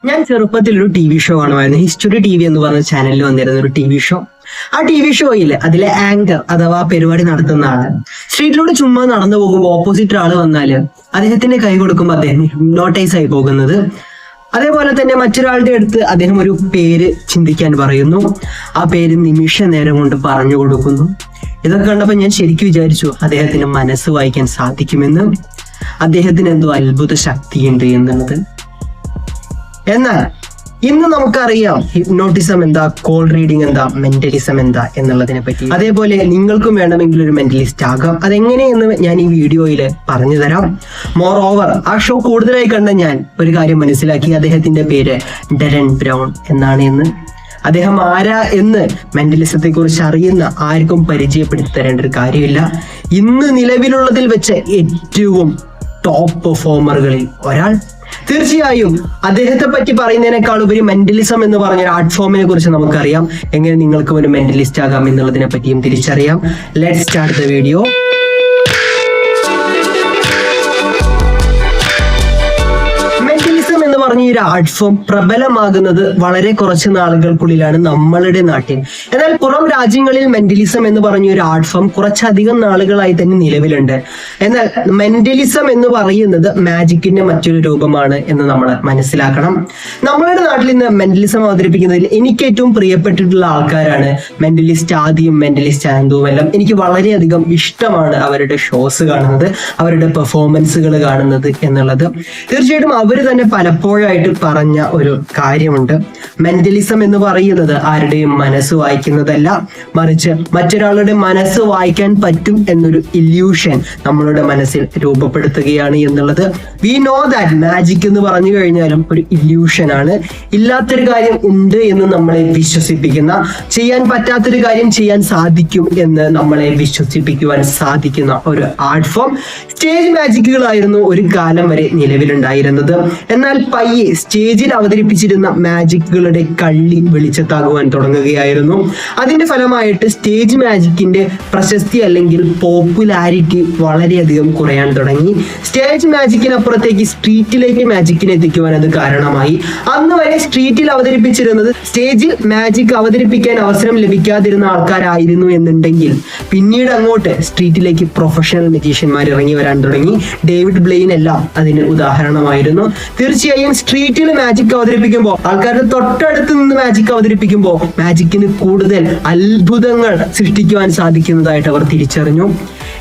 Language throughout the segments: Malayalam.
ഞാൻ ചെറുപ്പത്തിൽ ഒരു ടി വി ഷോ കാണുമായിരുന്നു. ഹിസ്റ്ററി ടി വി എന്ന് പറഞ്ഞ ചാനലിൽ വന്നിരുന്ന ഒരു ടി വി ഷോ. ആ ടി വി ഷോയിൽ അതിലെ ആങ്കർ അഥവാ പരിപാടി നടത്തുന്ന ആള് സ്ട്രീറ്റിലൂടെ ചുമ്മാ നടന്നു പോകുമ്പോൾ ഓപ്പോസിറ്റ് ആള് വന്നാല് അദ്ദേഹത്തിന്റെ കൈ കൊടുക്കുമ്പോൾ അദ്ദേഹം ഹിപ്നോട്ടൈസ് ആയി പോകുന്നത്. അതേപോലെ തന്നെ മറ്റൊരാളുടെ അടുത്ത് അദ്ദേഹം ഒരു പേര് ചിന്തിക്കാൻ പറയുന്നു. ആ പേര് നിമിഷ നേരം കൊണ്ട് പറഞ്ഞു കൊടുക്കുന്നു. ഇതൊക്കെ കണ്ടപ്പോൾ ഞാൻ ശരിക്കും വിചാരിച്ചു അദ്ദേഹത്തിന് മനസ്സ് വായിക്കാൻ സാധിക്കുമെന്ന്, അദ്ദേഹത്തിന് എന്തോ അത്ഭുത ശക്തിയുണ്ട് എന്നുള്ളത്. എന്നാൽ ഇന്ന് നമുക്കറിയാം ഹിപ്നോട്ടിസം എന്താ, കോൾ റീഡിംഗ് എന്താ, മെന്റലിസം എന്താ എന്നുള്ളതിനെ പറ്റി. അതേപോലെ നിങ്ങൾക്കും വേണമെങ്കിൽ ഒരു മെന്റലിസ്റ്റ് ആകാം. അതെങ്ങനെയെന്ന് ഞാൻ ഈ വീഡിയോയിൽ പറഞ്ഞു തരാം. മോർ ഓവർ ആ ഷോ കൂടുതലായി കണ്ട ഞാൻ ഒരു കാര്യം മനസ്സിലാക്കി. അദ്ദേഹത്തിന്റെ പേര് ഡെറൻ ബ്രൗൺ എന്നാണ് എന്ന്. അദ്ദേഹം ആരാ എന്ന് മെന്റലിസത്തെ കുറിച്ച് അറിയുന്ന ആർക്കും പരിചയപ്പെടുത്തി തരേണ്ട ഒരു കാര്യമില്ല. ഇന്ന് നിലവിലുള്ളതിൽ വെച്ച് ഏറ്റവും ടോപ്പ് പെർഫോമറുകളിൽ ഒരാൾ. തീർച്ചയായും അദ്ദേഹത്തെ പറ്റി പറയുന്നതിനേക്കാൾ ഉപരി മെന്റലിസം എന്ന് പറഞ്ഞ ആർട്ട് ഫോമിനെ കുറിച്ച് നമുക്കറിയാം. എങ്ങനെ നിങ്ങൾക്ക് ഒരു മെന്റലിസ്റ്റ് ആകാം എന്നുള്ളതിനെ പറ്റിയും തിരിച്ചറിയാം. Let's start the video. പറഞ്ഞ ഈ ഒരു ആർട്ട് ഫോം പ്രബലമാകുന്നത് വളരെ കുറച്ച് നാളുകൾക്കുള്ളിലാണ് നമ്മളുടെ നാട്ടിൽ. എന്നാൽ പുറം രാജ്യങ്ങളിൽ മെന്റലിസം എന്ന് പറഞ്ഞ ഒരു ആർട്ട് ഫോം കുറച്ചധികം നാളുകളായി തന്നെ നിലവിലുണ്ട്. എന്നാൽ മെന്റലിസം എന്ന് പറയുന്നത് മാജിക്കിന്റെ മറ്റൊരു രൂപമാണ് എന്ന് നമ്മൾ മനസ്സിലാക്കണം. നമ്മളുടെ നാട്ടിൽ ഇന്ന് മെന്റലിസം അവതരിപ്പിക്കുന്നതിൽ എനിക്ക് ഏറ്റവും പ്രിയപ്പെട്ടിട്ടുള്ള ആൾക്കാരാണ് മെന്റലിസ്റ്റ് ആദിയും മെന്റലിസ്റ്റ് ആനന്ദവും എല്ലാം. എനിക്ക് വളരെയധികം ഇഷ്ടമാണ് അവരുടെ ഷോസ് കാണുന്നത്, അവരുടെ പെർഫോമൻസുകൾ കാണുന്നത് എന്നുള്ളത്. തീർച്ചയായിട്ടും അവർ തന്നെ പലപ്പോഴായിട്ട് പറഞ്ഞ ഒരു കാര്യമുണ്ട്. മെന്റലിസം എന്ന് പറയുന്നത് ആരുടെയും മനസ്സ് വായിക്കുന്നതല്ല, മറിച്ച് മറ്റൊരാളുടെ മനസ്സ് വായിക്കാൻ പറ്റും എന്നൊരു ഇല്യൂഷൻ നമ്മളുടെ മനസ്സിൽ രൂപപ്പെടുത്തുകയാണ് എന്നുള്ളത്. വി നോ ദാറ്റ് മാജിക് എന്ന് പറഞ്ഞു കഴിഞ്ഞാലും ഒരു ഇല്യൂഷൻ ആണ്. ഇല്ലാത്തൊരു കാര്യം ഉണ്ട് എന്ന് നമ്മളെ വിശ്വസിപ്പിക്കുന്ന, ചെയ്യാൻ പറ്റാത്തൊരു കാര്യം ചെയ്യാൻ സാധിക്കും എന്ന് നമ്മളെ വിശ്വസിപ്പിക്കുവാൻ സാധിക്കുന്ന ഒരു ആർട്ട് ഫോം. സ്റ്റേജ് മാജിക്കുകളായിരുന്നു ഒരു കാലം വരെ നിലവിലുണ്ടായിരുന്നത്. എന്നാൽ പയ്യെ സ്റ്റേജിൽ അവതരിപ്പിച്ചിരുന്ന മാജിക്കുകളുടെ കള്ളി വെളിച്ചത്താകുവാൻ തുടങ്ങുകയായിരുന്നു. അതിന്റെ ഫലമായിട്ട് സ്റ്റേജ് മാജിക്കിന്റെ പ്രശസ്തി അല്ലെങ്കിൽ പോപ്പുലാരിറ്റി വളരെയധികം കുറയാൻ തുടങ്ങി. സ്റ്റേജ് മാജിക്കിനപ്പുറത്തേക്ക് സ്ട്രീറ്റിലേക്ക് മാജിക്കിനെ എത്തിക്കുവാൻ അത് കാരണമായി. അന്ന് വരെ സ്ട്രീറ്റിൽ അവതരിപ്പിച്ചിരുന്നത് സ്റ്റേജിൽ മാജിക് അവതരിപ്പിക്കാൻ അവസരം ലഭിക്കാതിരുന്ന ആൾക്കാരായിരുന്നു എന്നുണ്ടെങ്കിൽ പിന്നീട് അങ്ങോട്ട് സ്ട്രീറ്റിലേക്ക് പ്രൊഫഷണൽ മജീഷ്യന്മാർ ഇറങ്ങി വരാൻ തുടങ്ങി. ഡേവിഡ് ബ്ലെയിൻ എല്ലാം അതിന് ഉദാഹരണമായിരുന്നു. തീർച്ചയായും സ്ട്രീറ്റിൽ മാജിക് അവതരിപ്പിക്കുമ്പോൾ, ആൾക്കാരുടെ തൊട്ടടുത്ത് നിന്ന് മാജിക് അവതരിപ്പിക്കുമ്പോൾ മാജിക്കിന് കൂടുതൽ അത്ഭുതങ്ങൾ സൃഷ്ടിക്കുവാൻ സാധിക്കുന്നതായിട്ട് അവർ തിരിച്ചറിഞ്ഞു.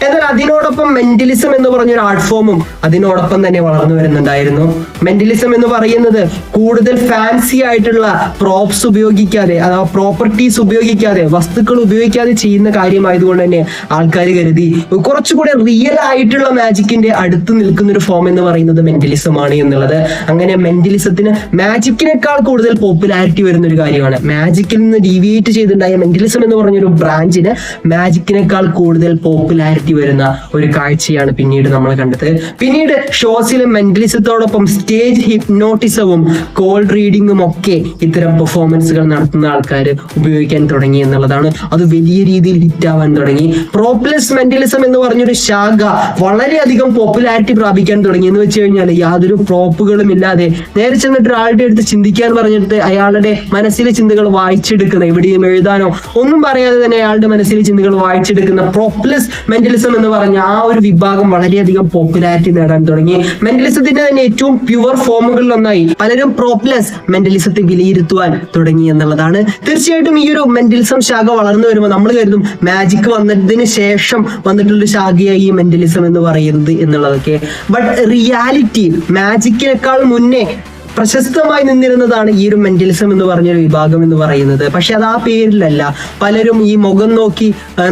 എന്നാൽ അതിനോടൊപ്പം മെന്റലിസം എന്ന് പറഞ്ഞൊരു ആർട്ട് ഫോമും അതിനോടൊപ്പം തന്നെ വളർന്നു വരുന്നുണ്ടായിരുന്നു. മെന്റലിസം എന്ന് പറയുന്നത് കൂടുതൽ ഫാൻസി ആയിട്ടുള്ള പ്രോപ്സ് ഉപയോഗിക്കാതെ, അഥവാ പ്രോപ്പർട്ടീസ് ഉപയോഗിക്കാതെ, വസ്തുക്കൾ ഉപയോഗിക്കാതെ ചെയ്യുന്ന കാര്യമായതുകൊണ്ട് തന്നെ ആൾക്കാർ കരുതി കുറച്ചുകൂടെ റിയൽ ആയിട്ടുള്ള മാജിക്കിന്റെ അടുത്ത് നിൽക്കുന്ന ഒരു ഫോം എന്ന് പറയുന്നത് മെന്റലിസം ആണ് എന്നുള്ളത്. അങ്ങനെ മെന്റലിസത്തിന് മാജിക്കിനേക്കാൾ കൂടുതൽ പോപ്പുലാരിറ്റി വരുന്ന ഒരു കാര്യമാണ്. മാജിക്കിൽ നിന്ന് ഡീവിയേറ്റ് ചെയ്തിട്ടുണ്ടായ മെന്റലിസം എന്ന് പറഞ്ഞൊരു ബ്രാഞ്ചിന് മാജിക്കിനേക്കാൾ കൂടുതൽ പോപ്പുലാരിറ്റി വരുന്ന ഒരു കാഴ്ചയാണ് പിന്നീട് നമ്മൾ കണ്ടത്. പിന്നീട് ഷോസിലെ മെന്റലിസത്തോടൊപ്പം സ്റ്റേജ് ഹിപ്നോട്ടിസവും കോൾ റീഡിങ്ങും ഒക്കെ ഇത്തരം പെർഫോമൻസുകൾ നടത്തുന്ന ആൾക്കാർ ഉപയോഗിക്കാൻ തുടങ്ങി എന്നുള്ളതാണ്. അത് വലിയ രീതിയിൽ ഹിറ്റ് ആവാൻ തുടങ്ങി. പ്രോപ്ലെസ് മെന്റലിസം എന്ന് പറഞ്ഞൊരു ശാഖ വളരെയധികം പോപ്പുലാരിറ്റി പ്രാപിക്കാൻ തുടങ്ങി. എന്ന് വെച്ച് കഴിഞ്ഞാൽ യാതൊരു പ്രോപ്പുകളും ഇല്ലാതെ നേരെ ചെന്നിട്ട് ഒരാളുടെ അടുത്ത് ചിന്തിക്കാൻ പറഞ്ഞിട്ട് അയാളുടെ മനസ്സിലെ ചിന്തകൾ വായിച്ചെടുക്കുന്ന, എവിടെയും എഴുതാനോ ഒന്നും പറയാതെ തന്നെ അയാളുടെ മനസ്സിലെ ചിന്തകൾ വായിച്ചെടുക്കുന്ന പ്രോപ്ലെസ് മെന്റലിസം എന്ന് പറഞ്ഞ ആ ഒരു വിഭാഗം വളരെയധികം പോപ്പുലാരിറ്റി നേടാൻ തുടങ്ങി. മെന്റലിസത്തിന്റെ തന്നെ ഏറ്റവും പ്യുവർ ഫോമുകളിൽ ഒന്നായി പലരും പ്രോപ്ലെസ് മെന്റലിസത്തെ വിലയിരുത്തുവാൻ തുടങ്ങി എന്നുള്ളതാണ്. തീർച്ചയായിട്ടും ഈ ഒരു മെന്റലിസം ശാഖ വളർന്നു വരുമ്പോൾ നമ്മൾ കരുതും മാജിക് വന്നതിന് ശേഷം വന്നിട്ടുള്ള ശാഖയായി ഈ മെന്റലിസം എന്ന് പറയുന്നത് എന്നുള്ളതൊക്കെ. ബട്ട് റിയാലിറ്റി മാജിക്കിനേക്കാൾ മുന്നേ പ്രശസ്തമായി നിന്നിരുന്നതാണ് ഈ ഒരു മെന്റലിസം എന്ന് പറഞ്ഞൊരു വിഭാഗം എന്ന് പറയുന്നത്. പക്ഷെ അത് ആ പേരിലല്ല. പലരും ഈ മുഖം നോക്കി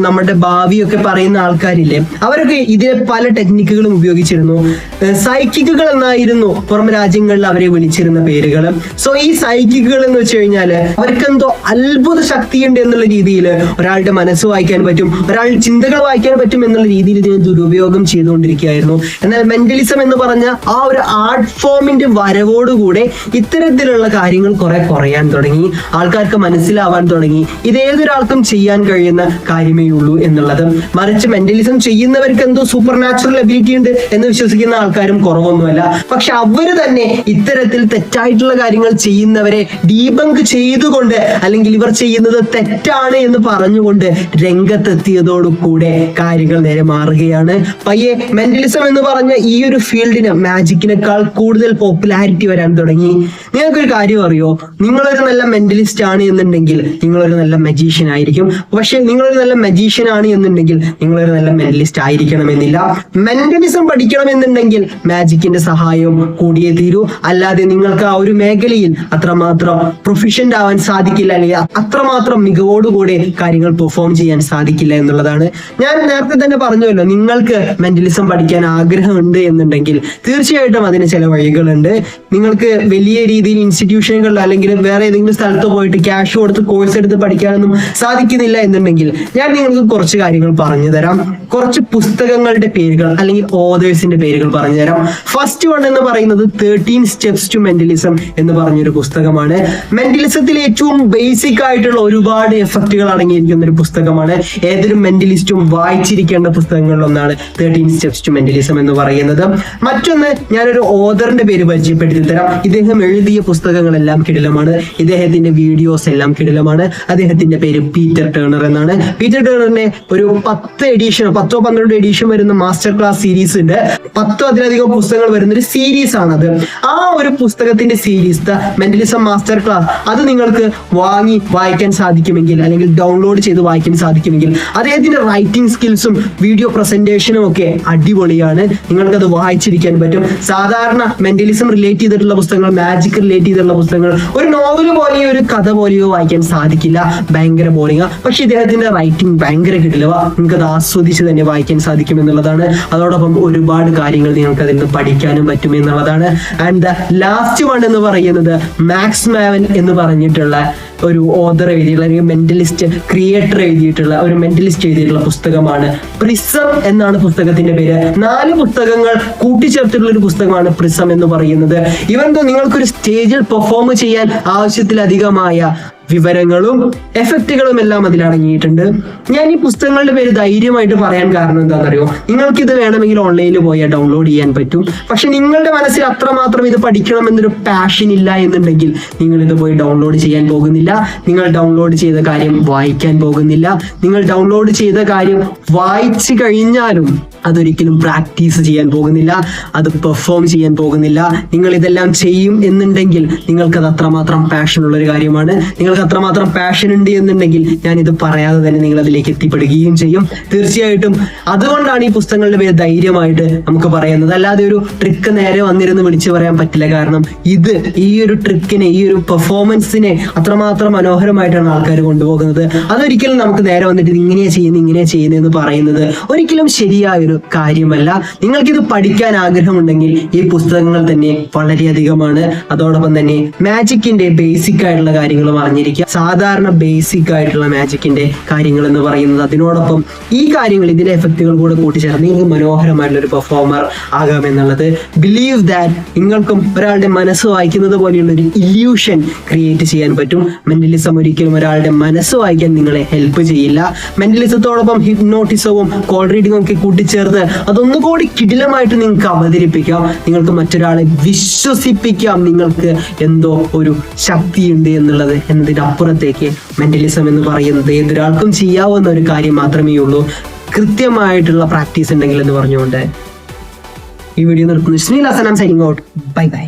നമ്മുടെ ഭാവിയൊക്കെ പറയുന്ന ആൾക്കാരില്ലേ, അവരൊക്കെ ഇതിലെ പല ടെക്നിക്കുകളും ഉപയോഗിച്ചിരുന്നു. സൈക്കിക്കുകൾ എന്നായിരുന്നു പുറം രാജ്യങ്ങളിൽ അവരെ വിളിച്ചിരുന്ന പേരുകൾ. സോ ഈ സൈക്കിക്കുകൾ എന്ന് വെച്ച് കഴിഞ്ഞാൽ അവർക്ക് എന്തോ അത്ഭുത ശക്തിയുണ്ട് എന്നുള്ള രീതിയിൽ ഒരാളുടെ മനസ്സ് വായിക്കാൻ പറ്റും, ഒരാളുടെ ചിന്തകൾ വായിക്കാൻ പറ്റും എന്നുള്ള രീതിയിൽ ഇതിനെ ദുരുപയോഗം ചെയ്തുകൊണ്ടിരിക്കുകയായിരുന്നു. എന്നാൽ മെന്റലിസം എന്ന് പറഞ്ഞ ആ ഒരു ആർട്ട് ഫോമിന്റെ വരവോടുകൂടി ചെയ്തതോടുകൂടെ ഇത്തരത്തിലുള്ള കാര്യങ്ങൾ കുറയാൻ തുടങ്ങി, ആൾക്കാർക്ക് മനസ്സിലാവാൻ തുടങ്ങി ഇത് ഏതൊരാൾക്കും ചെയ്യാൻ കഴിയുന്ന കാര്യമേ ഉള്ളൂ എന്നുള്ളത്. മറിച്ച് മെന്റലിസം ചെയ്യുന്നവർക്ക് എന്തോ സൂപ്പർ നാച്ചുറൽ എബിലിറ്റി ഉണ്ട് എന്ന് വിശ്വസിക്കുന്ന ആൾക്കാരും കുറവൊന്നുമല്ല. പക്ഷെ അവര് തന്നെ ഇത്തരത്തിൽ തെറ്റായിട്ടുള്ള കാര്യങ്ങൾ ചെയ്യുന്നവരെ ഡീബങ്ക് ചെയ്തുകൊണ്ട്, അല്ലെങ്കിൽ ഇവർ ചെയ്യുന്നത് തെറ്റാണ് എന്ന് പറഞ്ഞുകൊണ്ട് രംഗത്തെത്തിയതോടുകൂടെ കാര്യങ്ങൾ നേരെ മാറുകയാണ്. പയ്യെ മെന്റലിസം എന്ന് പറഞ്ഞ ഈ ഒരു ഫീൽഡിന് മാജിക്കിനേക്കാൾ കൂടുതൽ പോപ്പുലാരിറ്റി വരാൻ തുടങ്ങി. നിങ്ങൾക്കൊരു കാര്യം അറിയോ, നിങ്ങളൊരു നല്ല മെന്റലിസ്റ്റ് ആണ് എന്നുണ്ടെങ്കിൽ നിങ്ങളൊരു നല്ല മജീഷ്യൻ ആയിരിക്കും. പക്ഷെ നിങ്ങളൊരു നല്ല മജീഷ്യൻ ആണ് എന്നുണ്ടെങ്കിൽ നിങ്ങളൊരു നല്ല മെന്റലിസ്റ്റ് ആയിരിക്കണമെന്നില്ല. മെന്റലിസം പഠിക്കണമെന്നുണ്ടെങ്കിൽ മാജിക്കിന്റെ സഹായം കൂടിയേ തീരൂ. അല്ലാതെ നിങ്ങൾക്ക് ആ ഒരു മേഖലയിൽ അത്രമാത്രം പ്രൊഫിഷ്യന്റ് ആവാൻ സാധിക്കില്ല, അല്ലെങ്കിൽ അത്രമാത്രം മികവോടുകൂടി കാര്യങ്ങൾ പെർഫോം ചെയ്യാൻ സാധിക്കില്ല എന്നുള്ളതാണ്. ഞാൻ നേരത്തെ തന്നെ പറഞ്ഞല്ലോ, നിങ്ങൾക്ക് മെന്റലിസം പഠിക്കാൻ ആഗ്രഹമുണ്ട് എന്നുണ്ടെങ്കിൽ തീർച്ചയായിട്ടും അതിന് ചില വഴികളുണ്ട്. നിങ്ങൾക്ക് വലിയ രീതിയിൽ ഇൻസ്റ്റിറ്റ്യൂഷനുകളിൽ അല്ലെങ്കിൽ വേറെ ഏതെങ്കിലും സ്ഥലത്ത് പോയിട്ട് ക്യാഷ് കൊടുത്ത് കോഴ്സ് എടുത്ത് പഠിക്കാനൊന്നും സാധിക്കുന്നില്ല എന്നുണ്ടെങ്കിൽ ഞാൻ നിങ്ങൾക്ക് കുറച്ച് കാര്യങ്ങൾ പറഞ്ഞു തരാം. കുറച്ച് പുസ്തകങ്ങളുടെ പേരുകൾ അല്ലെങ്കിൽ ഓതേഴ്സിന്റെ പേരുകൾ പറഞ്ഞു തരാം. ഫസ്റ്റ് വൺ എന്ന് പറയുന്നത് 13 Steps to Mentalism എന്ന് പറഞ്ഞൊരു പുസ്തകമാണ്. മെന്റലിസത്തിൽ ഏറ്റവും ബേസിക് ആയിട്ടുള്ള ഒരുപാട് എഫക്റ്റുകൾ അടങ്ങിയിരിക്കുന്ന ഒരു പുസ്തകമാണ്. ഏതൊരു മെന്റലിസ്റ്റും വായിച്ചിരിക്കേണ്ട പുസ്തകങ്ങളിൽ ഒന്നാണ് 13 Steps to Mentalism എന്ന് പറയുന്നത്. മറ്റൊന്ന്, ഞാനൊരു ഓതറിന്റെ പേര് പരിചയപ്പെടുത്തി തരാം. ഇദ്ദേഹം എഴുതിയ പുസ്തകങ്ങളെല്ലാം കിടിലമാണ്, ഇദ്ദേഹത്തിന്റെ വീഡിയോസ് എല്ലാം കിടിലമാണ്. അദ്ദേഹത്തിന്റെ പേര് പീറ്റർ ടേണർ എന്നാണ്. പീറ്റർ ടേണറിന്റെ ഒരു 10-12 എഡിഷൻ വരുന്ന മാസ്റ്റർ ക്ലാസ് സീരീസ് ഉണ്ട്. 10 അതിലധികം പുസ്തകങ്ങൾ വരുന്ന ഒരു സീരീസ് ആണത്. ആ ഒരു പുസ്തകത്തിന്റെ series the mentalism master class, അത് നിങ്ങൾക്ക് വായിക്കാൻ സാധിക്കുമെങ്കിൽ, അല്ലെങ്കിൽ ഡൗൺലോഡ് ചെയ്ത് വായിക്കാൻ സാധിക്കുമെങ്കിൽ, അദ്ദേഹത്തിന്റെ റൈറ്റിംഗ് സ്കിൽസും വീഡിയോ പ്രസന്റേഷനും ഒക്കെ അടിപൊളിയാണ്. നിങ്ങൾക്കത് വായിച്ചിരിക്കാൻ പറ്റും. സാധാരണ മെന്റലിസം റിലേറ്റ് ചെയ്തിട്ടുള്ള പുസ്തകങ്ങൾ, മാജിക് റിലേറ്റ് ചെയ്തിട്ടുള്ള പുസ്തകങ്ങൾ ഒരു നോവൽ പോലെയോ ഒരു കഥ പോലെയോ വായിക്കാൻ സാധിക്കില്ല, ഭയങ്കര ബോറിംഗ്. പക്ഷെ ഇദ്ദേഹത്തിന്റെ റൈറ്റിംഗ് ഭയങ്കര കിടിലവ, നിങ്ങൾക്കത് ആസ്വദിച്ച് തന്നെ വായിക്കാൻ സാധിക്കും എന്നുള്ളതാണ്. അതോടൊപ്പം ഒരുപാട് കാര്യങ്ങൾ നിങ്ങൾക്ക് അതിൽ നിന്ന് പഠിക്കാനും പറ്റും എന്നുള്ളതാണ്. ആൻഡ് ദ ലാസ്റ്റ് വൺ എന്ന് പറയുന്നത് മാക്സ് മാവൻ എന്ന് പറഞ്ഞിട്ടുള്ള ഒരു ഓതർ എഴുതിയിട്ടുള്ള, അല്ലെങ്കിൽ മെന്റലിസ്റ്റ് ക്രിയേറ്റർ എഴുതിയിട്ടുള്ള, ഒരു മെന്റലിസ്റ്റ് എഴുതിയിട്ടുള്ള പുസ്തകമാണ് പ്രിസം എന്നാണ് പുസ്തകത്തിന്റെ പേര്. 4 പുസ്തകങ്ങൾ കൂട്ടിച്ചേർത്തിട്ടുള്ള ഒരു പുസ്തകമാണ് പ്രിസം എന്ന് പറയുന്നത്. ഇവന്തോ നിങ്ങൾക്കൊരു സ്റ്റേജിൽ പെർഫോം ചെയ്യാൻ ആവശ്യത്തിലധികമായ വിവരങ്ങളും എഫക്റ്റുകളും എല്ലാം അതിൽ അടങ്ങിയിട്ടുണ്ട്. ഞാൻ ഈ പുസ്തകങ്ങളുടെ പേര് ധൈര്യമായിട്ട് പറയാൻ കാരണം എന്താണെന്നറിയോ, നിങ്ങൾക്കിത് വേണമെങ്കിൽ ഓൺലൈനിൽ പോയാൽ ഡൗൺലോഡ് ചെയ്യാൻ പറ്റും. പക്ഷെ നിങ്ങളുടെ മനസ്സിൽ അത്രമാത്രം ഇത് പഠിക്കണം എന്നൊരു പാഷൻ ഇല്ല എന്നുണ്ടെങ്കിൽ നിങ്ങൾ ഇത് പോയി ഡൗൺലോഡ് ചെയ്യാൻ പോകുന്നില്ല. നിങ്ങൾ ഡൗൺലോഡ് ചെയ്ത കാര്യം വായിക്കാൻ പോകുന്നില്ല. നിങ്ങൾ ഡൗൺലോഡ് ചെയ്ത കാര്യം വായിച്ചു കഴിഞ്ഞാലും അതൊരിക്കലും പ്രാക്ടീസ് ചെയ്യാൻ പോകുന്നില്ല, അത് പെർഫോം ചെയ്യാൻ പോകുന്നില്ല. നിങ്ങൾ ഇതെല്ലാം ചെയ്യും എന്നുണ്ടെങ്കിൽ നിങ്ങൾക്കത് അത്രമാത്രം പാഷൻ ഉള്ള ഒരു കാര്യമാണ്. നിങ്ങൾക്ക് അത്രമാത്രം പാഷൻ ഉണ്ട് എന്നുണ്ടെങ്കിൽ ഞാൻ ഇത് പറയാതെ തന്നെ നിങ്ങൾ അതിലേക്ക് എത്തിപ്പെടുകയും ചെയ്യും തീർച്ചയായിട്ടും. അതുകൊണ്ടാണ് ഈ പുസ്തകങ്ങളുടെ പേര് ധൈര്യമായിട്ട് നമുക്ക് പറയുന്നത്. അല്ലാതെ ഒരു ട്രിക്ക് നേരെ വന്നിരുന്ന് വിളിച്ചു പറയാൻ പറ്റില്ല. കാരണം ഇത് ഈ ഒരു ട്രിക്കിനെ, ഈ ഒരു പെർഫോമൻസിനെ അത്രമാത്രം മനോഹരമായിട്ടാണ് ആൾക്കാർ കൊണ്ടുപോകുന്നത്. അതൊരിക്കലും നമുക്ക് നേരെ വന്നിട്ട് ഇങ്ങനെ ചെയ്യുന്നു എന്ന് പറയുന്നത് ഒരിക്കലും ശരിയായ ഒരു കാര്യമല്ല. നിങ്ങൾക്കിത് പഠിക്കാൻ ആഗ്രഹമുണ്ടെങ്കിൽ ഈ പുസ്തകങ്ങൾ തന്നെ വളരെയധികമാണ്. അതോടൊപ്പം തന്നെ മാജിക്കിന്റെ ബേസിക് ആയിട്ടുള്ള കാര്യങ്ങളും അറിഞ്ഞിരിക്കുക. സാധാരണ ബേസിക് ആയിട്ടുള്ള മാജിക്കിന്റെ കാര്യങ്ങൾ എന്ന് പറയുന്നത്, അതിനോടൊപ്പം ഈ കാര്യങ്ങൾ, ഇതിലെ എഫക്റ്റുകൾ കൂടെ കൂട്ടിച്ചേർന്ന് നിങ്ങൾക്ക് മനോഹരമായിട്ടുള്ള ഒരു പെർഫോമർ ആകാം എന്നുള്ളത്. ബിലീവ് ദാറ്റ് നിങ്ങൾക്കും ഒരാളുടെ മനസ്സ് വായിക്കുന്നത് പോലെയുള്ള ഒരു ഇല്യൂഷൻ ക്രിയേറ്റ് ചെയ്യാൻ പറ്റും. മെന്റലിസം ഒരിക്കലും ഒരാളുടെ മനസ്സ് വായിക്കാൻ നിങ്ങളെ ഹെൽപ്പ് ചെയ്യില്ല. മെന്റലിസത്തോടൊപ്പം ഹിപ്നോട്ടിസവും കോൾ റീഡിങ്ങും ഒക്കെ കൂട്ടിച്ചേർത്ത് അതൊന്നുകൂടി കിടിലമായിട്ട് നിങ്ങൾക്ക് അവതരിപ്പിക്കാം. നിങ്ങൾക്ക് മറ്റൊരാളെ വിശ്വസിപ്പിക്കാം നിങ്ങൾക്ക് എന്തോ ഒരു ശക്തിയുണ്ട് എന്നുള്ളത്. എന്നതിനപ്പുറത്തേക്ക് മെന്റലിസം എന്ന് പറയുന്നത് ഏതൊരാൾക്കും ചെയ്യാവുന്ന ഒരു കാര്യം മാത്രമേ ഉള്ളൂ, കൃത്യമായിട്ടുള്ള പ്രാക്ടീസ് ഉണ്ടെങ്കിൽ എന്ന് പറഞ്ഞുകൊണ്ട് ഈ വീഡിയോ നിർത്തുന്നു. ശ്രീലാസനം സൈനിങ് ഔട്ട്. Bye bye.